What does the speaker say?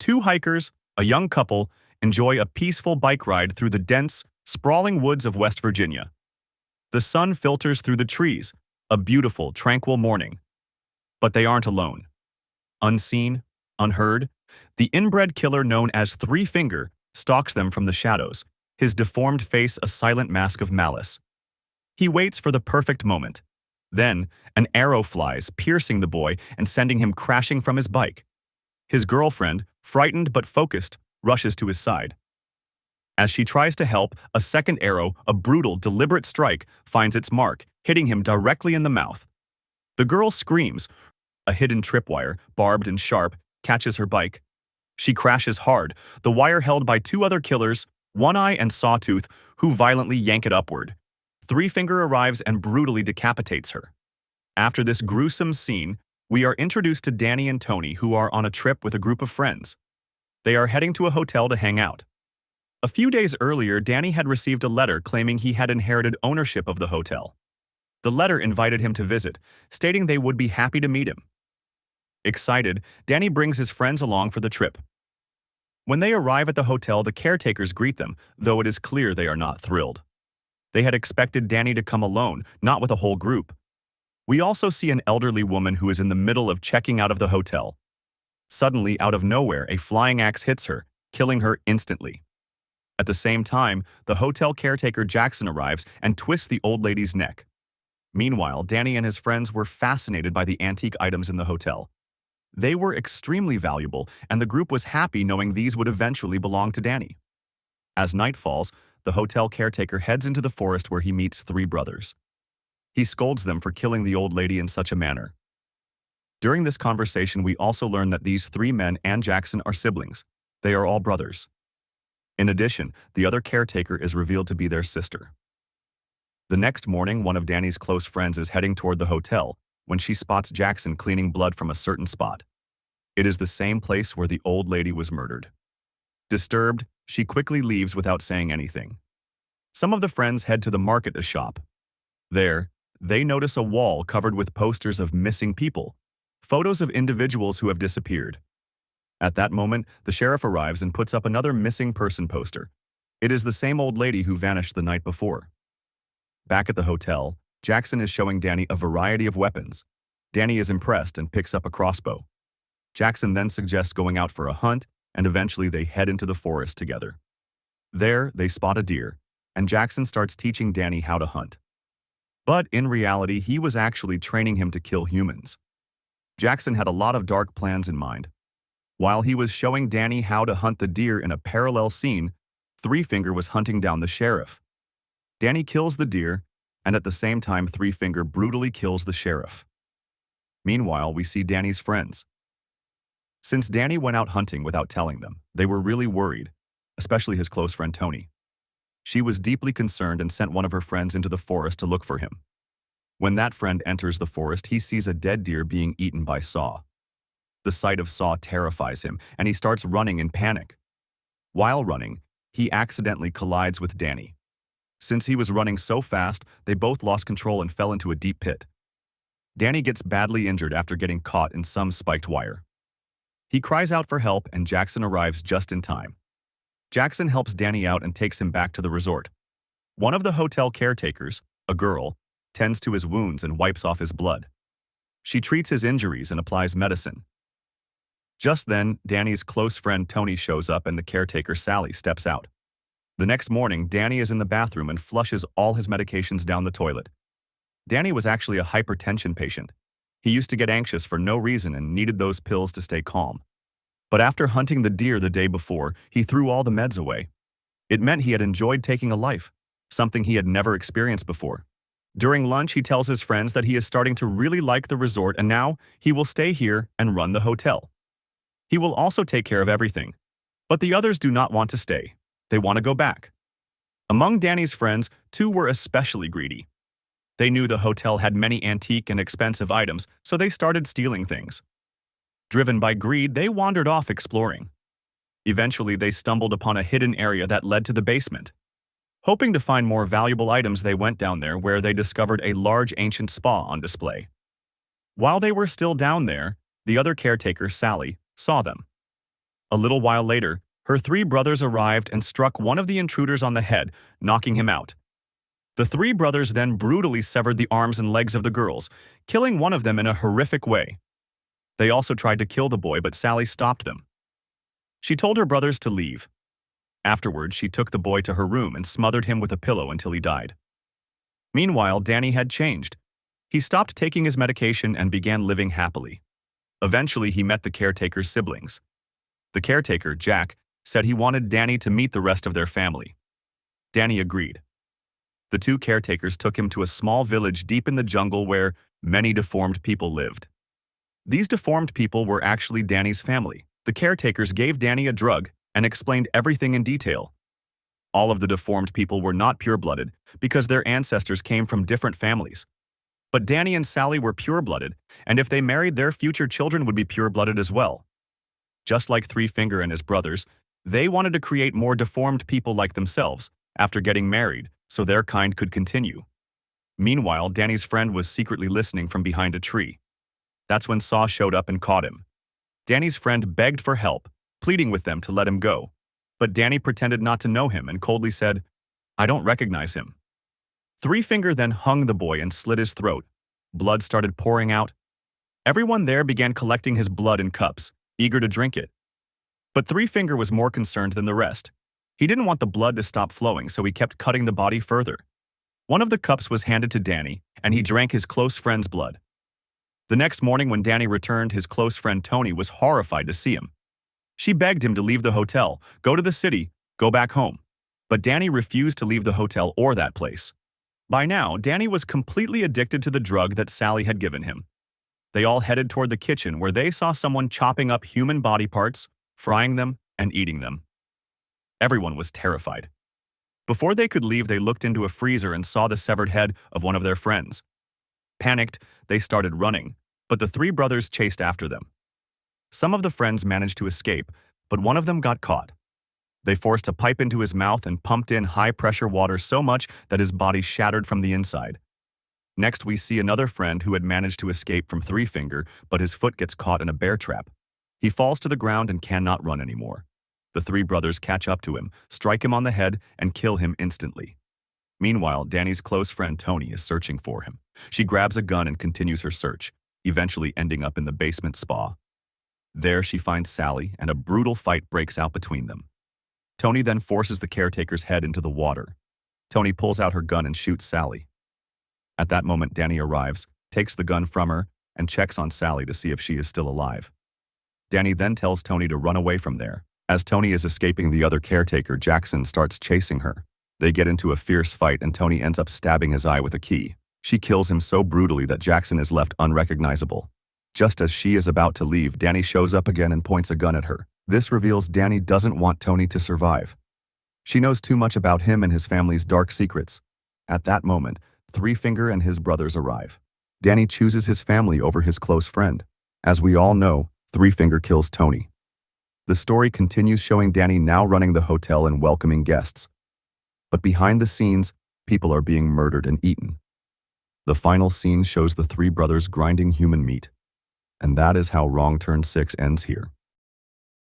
Two hikers, a young couple, enjoy a peaceful bike ride through the dense, sprawling woods of West Virginia. The sun filters through the trees, a beautiful, tranquil morning. But they aren't alone. Unseen, unheard, the inbred killer known as Three Finger stalks them from the shadows, his deformed face a silent mask of malice. He waits for the perfect moment. Then, an arrow flies, piercing the boy and sending him crashing from his bike. His girlfriend, frightened but focused, rushes to his side. As she tries to help, a second arrow, a brutal, deliberate strike, finds its mark, hitting him directly in the mouth. The girl screams. A hidden tripwire, barbed and sharp, catches her bike. She crashes hard, the wire held by two other killers, One Eye and Sawtooth, who violently yank it upward. Three Finger arrives and brutally decapitates her. After this gruesome scene, we are introduced to Danny and Tony, who are on a trip with a group of friends. They are heading to a hotel to hang out. A few days earlier, Danny had received a letter claiming he had inherited ownership of the hotel. The letter invited him to visit, stating they would be happy to meet him. Excited, Danny brings his friends along for the trip. When they arrive at the hotel, the caretakers greet them, though it is clear they are not thrilled. They had expected Danny to come alone, not with a whole group. We also see an elderly woman who is in the middle of checking out of the hotel. Suddenly, out of nowhere, a flying axe hits her, killing her instantly. At the same time, the hotel caretaker Jackson arrives and twists the old lady's neck. Meanwhile, Danny and his friends were fascinated by the antique items in the hotel. They were extremely valuable, and the group was happy knowing these would eventually belong to Danny. As night falls, the hotel caretaker heads into the forest where he meets three brothers. He scolds them for killing the old lady in such a manner. During this conversation, we also learn that these three men and Jackson are siblings. They are all brothers. In addition, the other caretaker is revealed to be their sister. The next morning, one of Danny's close friends is heading toward the hotel when she spots Jackson cleaning blood from a certain spot. It is the same place where the old lady was murdered. Disturbed, she quickly leaves without saying anything. Some of the friends head to the market to shop. There, they notice a wall covered with posters of missing people, photos of individuals who have disappeared. At that moment, the sheriff arrives and puts up another missing person poster. It is the same old lady who vanished the night before. Back at the hotel, Jackson is showing Danny a variety of weapons. Danny is impressed and picks up a crossbow. Jackson then suggests going out for a hunt, and eventually they head into the forest together. There, they spot a deer, and Jackson starts teaching Danny how to hunt. But in reality, he was actually training him to kill humans. Jackson had a lot of dark plans in mind. While he was showing Danny how to hunt the deer in a parallel scene, Three Finger was hunting down the sheriff. Danny kills the deer, and at the same time, Three Finger brutally kills the sheriff. Meanwhile, we see Danny's friends. Since Danny went out hunting without telling them, they were really worried, especially his close friend Tony. She was deeply concerned and sent one of her friends into the forest to look for him. When that friend enters the forest, he sees a dead deer being eaten by Saw. The sight of Saw terrifies him, and he starts running in panic. While running, he accidentally collides with Danny. Since he was running so fast, they both lost control and fell into a deep pit. Danny gets badly injured after getting caught in some spiked wire. He cries out for help, and Jackson arrives just in time. Jackson helps Danny out and takes him back to the resort. One of the hotel caretakers, a girl, tends to his wounds and wipes off his blood. She treats his injuries and applies medicine. Just then, Danny's close friend Tony shows up and the caretaker Sally steps out. The next morning, Danny is in the bathroom and flushes all his medications down the toilet. Danny was actually a hypertension patient. He used to get anxious for no reason and needed those pills to stay calm. But after hunting the deer the day before, he threw all the meds away. It meant he had enjoyed taking a life, something he had never experienced before. During lunch, he tells his friends that he is starting to really like the resort and now he will stay here and run the hotel. He will also take care of everything. But the others do not want to stay. They want to go back. Among Danny's friends, two were especially greedy. They knew the hotel had many antique and expensive items, so they started stealing things. Driven by greed, they wandered off exploring. Eventually, they stumbled upon a hidden area that led to the basement. Hoping to find more valuable items, they went down there where they discovered a large ancient spa on display. While they were still down there, the other caretaker, Sally, saw them. A little while later, her three brothers arrived and struck one of the intruders on the head, knocking him out. The three brothers then brutally severed the arms and legs of the girls, killing one of them in a horrific way. They also tried to kill the boy, but Sally stopped them. She told her brothers to leave. Afterwards, she took the boy to her room and smothered him with a pillow until he died. Meanwhile, Danny had changed. He stopped taking his medication and began living happily. Eventually, he met the caretaker's siblings. The caretaker, Jack, said he wanted Danny to meet the rest of their family. Danny agreed. The two caretakers took him to a small village deep in the jungle where many deformed people lived. These deformed people were actually Danny's family. The caretakers gave Danny a drug and explained everything in detail. All of the deformed people were not pure-blooded because their ancestors came from different families. But Danny and Sally were pure-blooded, and if they married, their future children would be pure-blooded as well. Just like Three Finger and his brothers, they wanted to create more deformed people like themselves after getting married, so their kind could continue. Meanwhile, Danny's friend was secretly listening from behind a tree. That's when Saw showed up and caught him. Danny's friend begged for help, pleading with them to let him go. But Danny pretended not to know him and coldly said, "I don't recognize him." Three Finger then hung the boy and slit his throat. Blood started pouring out. Everyone there began collecting his blood in cups, eager to drink it. But Three Finger was more concerned than the rest. He didn't want the blood to stop flowing, so he kept cutting the body further. One of the cups was handed to Danny, and he drank his close friend's blood. The next morning when Danny returned, his close friend Tony was horrified to see him. She begged him to leave the hotel, go to the city, go back home. But Danny refused to leave the hotel or that place. By now, Danny was completely addicted to the drug that Sally had given him. They all headed toward the kitchen where they saw someone chopping up human body parts, frying them, and eating them. Everyone was terrified. Before they could leave, they looked into a freezer and saw the severed head of one of their friends. Panicked, they started running, but the three brothers chased after them. Some of the friends managed to escape, but one of them got caught. They forced a pipe into his mouth and pumped in high-pressure water so much that his body shattered from the inside. Next, we see another friend who had managed to escape from Three Finger, but his foot gets caught in a bear trap. He falls to the ground and cannot run anymore. The three brothers catch up to him, strike him on the head, and kill him instantly. Meanwhile, Danny's close friend Tony is searching for him. She grabs a gun and continues her search, eventually ending up in the basement spa. There she finds Sally, and a brutal fight breaks out between them. Tony then forces the caretaker's head into the water. Tony pulls out her gun and shoots Sally. At that moment, Danny arrives, takes the gun from her, and checks on Sally to see if she is still alive. Danny then tells Tony to run away from there. As Tony is escaping, the other caretaker, Jackson, starts chasing her. They get into a fierce fight and Tony ends up stabbing his eye with a key. She kills him so brutally that Jackson is left unrecognizable. Just as she is about to leave, Danny shows up again and points a gun at her. This reveals Danny doesn't want Tony to survive. She knows too much about him and his family's dark secrets. At that moment, Three Finger and his brothers arrive. Danny chooses his family over his close friend. As we all know, Three Finger kills Tony. The story continues showing Danny now running the hotel and welcoming guests. But behind the scenes, people are being murdered and eaten. The final scene shows the three brothers grinding human meat. And that is how Wrong Turn 6 ends here.